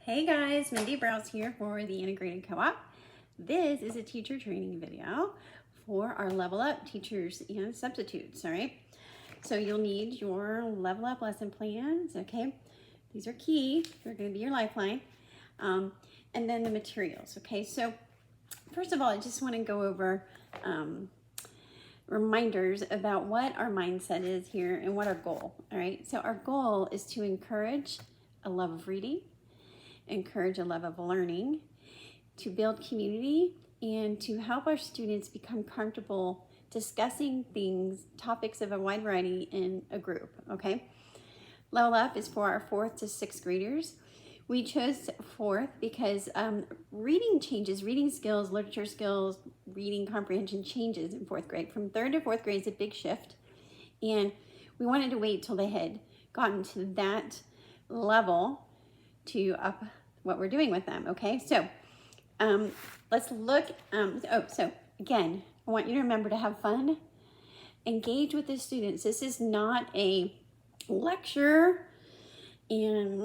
Hey guys, Mindy Browse here for the Integrated Co-op. This is a teacher training video for our Level Up teachers and substitutes, all right? So you'll need your Level Up lesson plans, okay? These are key, they're gonna be your lifeline. And then the materials, okay? So first of all, I just wanna go over reminders about what our mindset is here and what our goal, all right? So our goal is to encourage a love of reading, encourage a love of learning, to build community, and to help our students become comfortable discussing topics of a wide variety in a group, okay? Level Up is for our 4th to 6th graders. We chose 4th because reading changes, reading skills, literature skills, reading comprehension changes in 4th grade. From 3rd to 4th grade is a big shift, and we wanted to wait till they had gotten to that level to up what we're doing with them, okay? So let's look, so again, I want you to remember to have fun, engage with the students. This is not a lecture and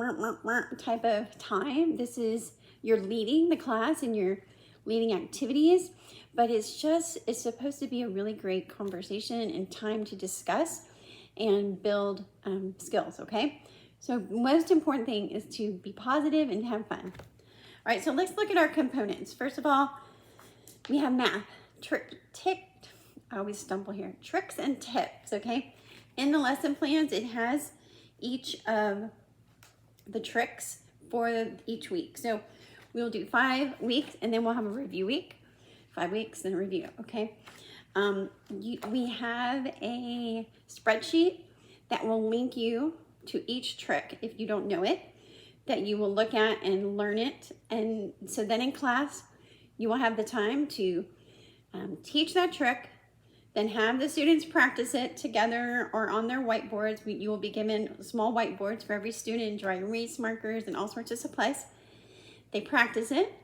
type of time. This is, you're leading the class and you're leading activities, but it's supposed to be a really great conversation and time to discuss and build skills, okay? So most important thing is to be positive and have fun. All right, so let's look at our components. First of all, we have math, I always stumble here, tricks and tips, okay? In the lesson plans, it has each of the tricks for each week. So we'll do 5 weeks and then we'll have a review week, 5 weeks and a review, okay? We have a spreadsheet that will link you to each trick if you don't know it, that you will look at and learn it. And so then in class, you will have the time to teach that trick, then have the students practice it together or on their whiteboards. You will be given small whiteboards for every student, dry erase markers and all sorts of supplies. They practice it,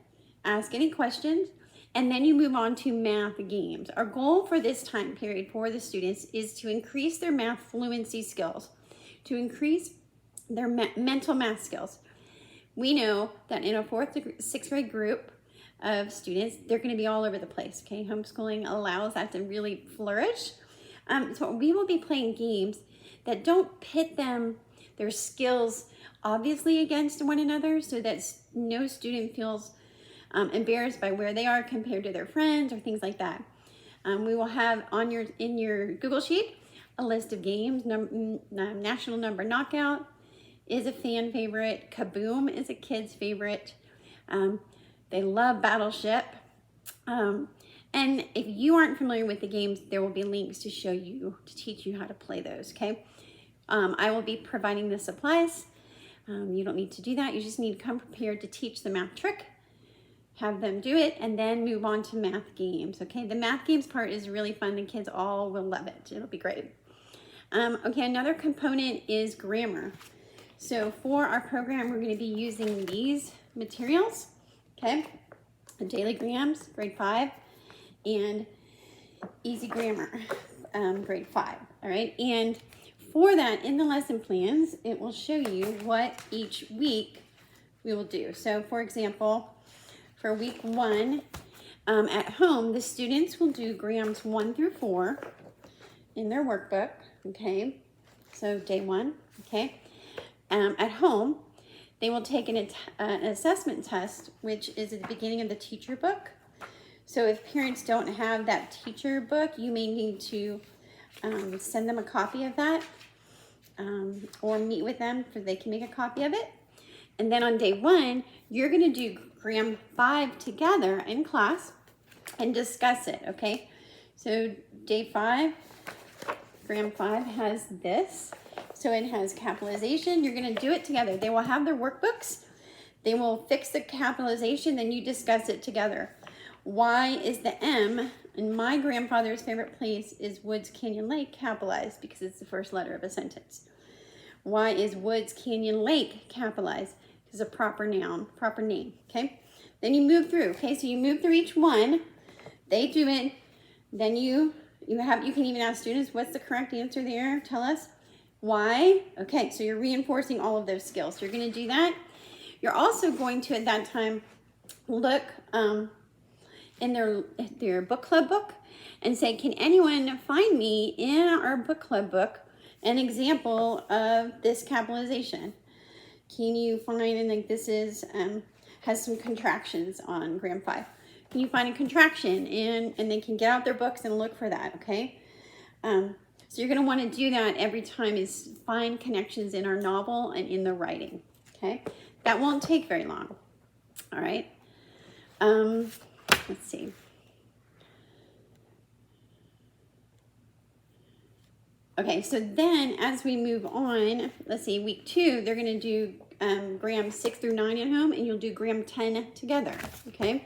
ask any questions, and then you move on to math games. Our goal for this time period for the students is to increase their math fluency skills, to increase their mental math skills. We know that in a 4th to 6th grade group of students, they're going to be all over the place, okay? Homeschooling allows that to really flourish. So we will be playing games that don't pit their skills obviously against one another, so that no student feels embarrassed by where they are compared to their friends or things like that. We will have in your Google Sheet a list of games. National Number Knockout is a fan favorite. Kaboom is a kid's favorite. They love Battleship. And if you aren't familiar with the games, there will be links to teach you how to play those, okay? I will be providing the supplies. You don't need to do that. You just need to come prepared to teach the math trick, have them do it, and then move on to math games, okay? The math games part is really fun. The kids all will love it. It'll be great. Okay, another component is grammar. So for our program, we're going to be using these materials, okay? The Daily Grams, grade 5, and Easy Grammar, grade 5, all right? And for that, in the lesson plans, it will show you what each week we will do. So for example, for week 1, at home, the students will do grams 1 through 4 in their workbook, okay? So day 1, okay? At home, they will take an assessment test, which is at the beginning of the teacher book. So if parents don't have that teacher book, you may need to send them a copy of that, or meet with them so they can make a copy of it. And then on day 1, you're going to do gram 5 together in class and discuss it, okay? So day 5, gram 5 has this. So it has capitalization. You're going to do it together. They will have their workbooks. They will fix the capitalization, then you discuss it together. Why is the M in my grandfather's favorite place is Woods Canyon Lake capitalized? Because it's the first letter of a sentence. Why is Woods Canyon Lake capitalized? Because it's a proper noun, proper name, okay? Then you move through, okay? So you move through each one. They do it. Then you can even ask students, what's the correct answer there? Tell us. Why? Okay, so you're reinforcing all of those skills. You're going to do that. You're also going to, at that time, look in their book club book and say, can anyone find me in our book club book an example of this capitalization? Can you find, and like this is, has some contractions on gram 5. Can you find a contraction? And they can get out their books and look for that, okay? So you're gonna wanna do that every time, is find connections in our novel and in the writing, okay? That won't take very long, all right? Let's see. Okay, so then as we move on, let's see, week 2, they're gonna do gram 6 through 9 at home, and you'll do gram 10 together, okay?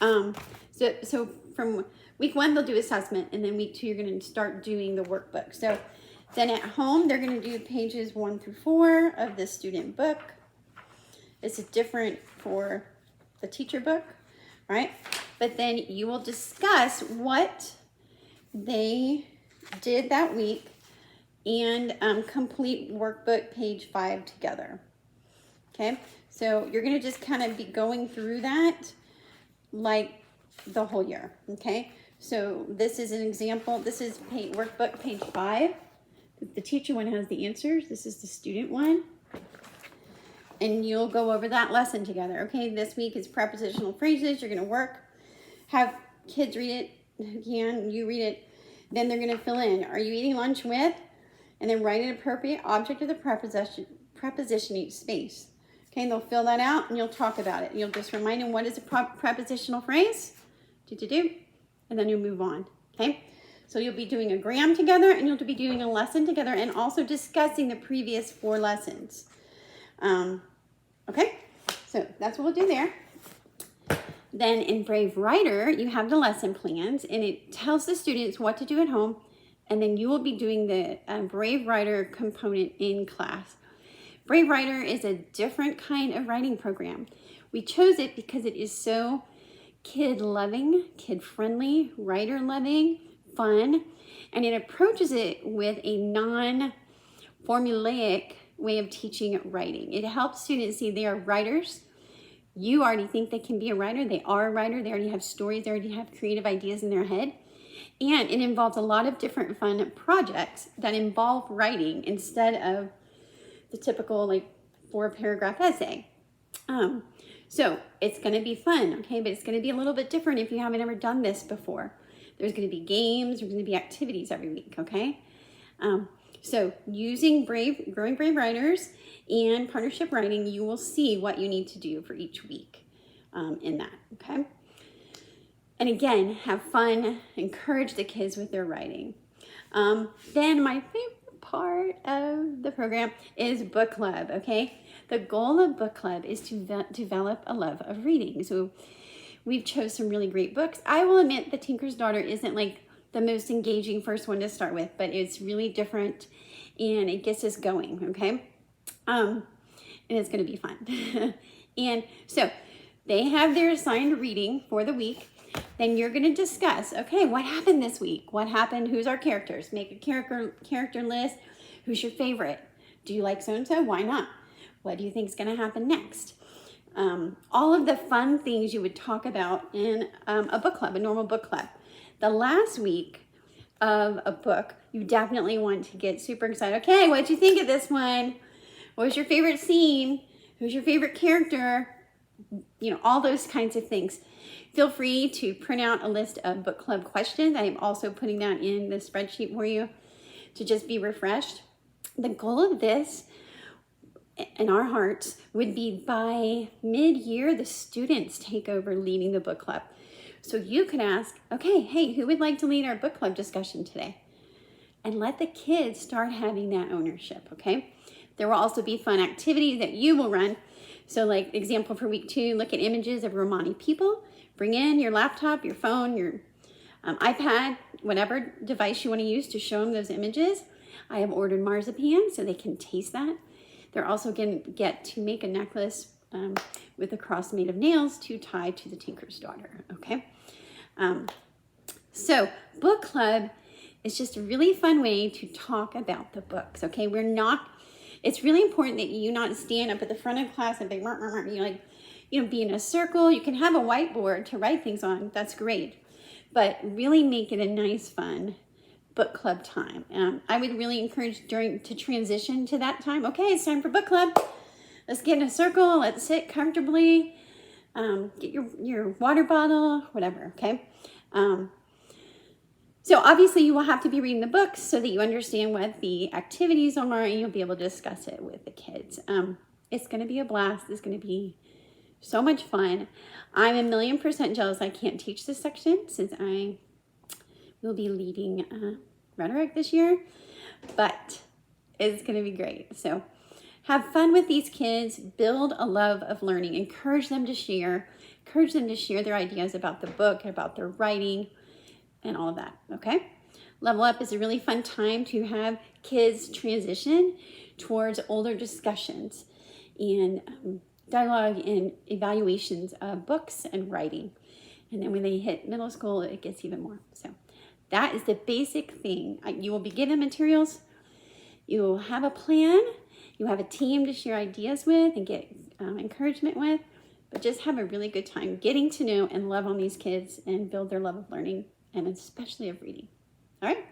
So from week 1, they'll do assessment, and then week 2, you're gonna start doing the workbook. So then at home, they're gonna do pages 1 through 4 of the student book. It's different for the teacher book, right? But then you will discuss what they did that week and complete workbook page 5 together. Okay, so you're gonna just kind of be going through that like the whole year. Okay, so this is an example. This is workbook page 5. The teacher one has the answers. This is the student one. And you'll go over that lesson together. Okay, this week is prepositional phrases. You're gonna have kids read it. Again, you read it. Then they're gonna fill in, are you eating lunch with? And then write an appropriate object of the preposition each space. Okay, and they'll fill that out and you'll talk about it. You'll just remind them what is a prepositional phrase, and then you'll move on, okay? So you'll be doing a gram together, and you'll be doing a lesson together, and also discussing the previous 4 lessons. Okay, so that's what we'll do there. Then in Brave Writer, you have the lesson plans, and it tells the students what to do at home, and then you will be doing the Brave Writer component in class. Brave Writer is a different kind of writing program. We chose it because it is so kid-loving, kid-friendly, writer-loving, fun, and it approaches it with a non-formulaic way of teaching writing. It helps students see they are writers. You already think they can be a writer. They are a writer. They already have stories. They already have creative ideas in their head. And it involves a lot of different fun projects that involve writing instead of the typical 4-paragraph essay. So it's going to be fun, okay? But it's going to be a little bit different if you haven't ever done this before. There's going to be games. There's going to be activities every week, okay? So using Growing Brave Writers and partnership writing, you will see what you need to do for each week in that, okay? And again, have fun, encourage the kids with their writing. Then my favorite part of the program is book club, okay? The goal of book club is to develop a love of reading. So we've chose some really great books. I will admit The Tinker's Daughter isn't the most engaging first one to start with, but it's really different and it gets us going, okay? And it's gonna be fun. And so they have their assigned reading for the week. Then you're gonna discuss, okay, what happened this week? What happened? Who's our characters? Make a character list. Who's your favorite? Do you like so-and-so? Why not? What do you think is gonna happen next? All of the fun things you would talk about in a book club, a normal book club. The last week of a book, you definitely want to get super excited. Okay, what'd you think of this one? What was your favorite scene? Who's your favorite character? You know, all those kinds of things. Feel free to print out a list of book club questions. I am also putting that in the spreadsheet for you to just be refreshed. The goal of this in our hearts would be by mid-year, the students take over leading the book club. So you could ask, okay, hey, who would like to lead our book club discussion today? And let the kids start having that ownership, okay? There will also be fun activities that you will run. So like example for week 2, look at images of Romani people. Bring in your laptop, your phone, your iPad, whatever device you want to use to show them those images. I have ordered marzipan so they can taste that. They're also going to get to make a necklace with a cross made of nails to tie to the Tinker's Daughter, okay? So book club is just a really fun way to talk about the books, okay? We're not It's really important that you not stand up at the front of class and be, be in a circle. You can have a whiteboard to write things on. That's great. But really make it a nice, fun book club time. I would really encourage to transition to that time. Okay, it's time for book club. Let's get in a circle. Let's sit comfortably. Get your water bottle, whatever, okay? So obviously you will have to be reading the books so that you understand what the activities are and you'll be able to discuss it with the kids. It's going to be a blast. It's going to be so much fun. I'm 1,000,000% jealous I can't teach this section since I will be leading rhetoric this year, but it's going to be great. So have fun with these kids, build a love of learning, encourage them to share their ideas about the book, about their writing, and all of that, okay? Level Up is a really fun time to have kids transition towards older discussions and dialogue and evaluations of books and writing. And then when they hit middle school, it gets even more. So that is the basic thing. You will be given materials, you will have a plan, you have a team to share ideas with and get encouragement with, but just have a really good time getting to know and love on these kids and build their love of learning and especially of reading. All right?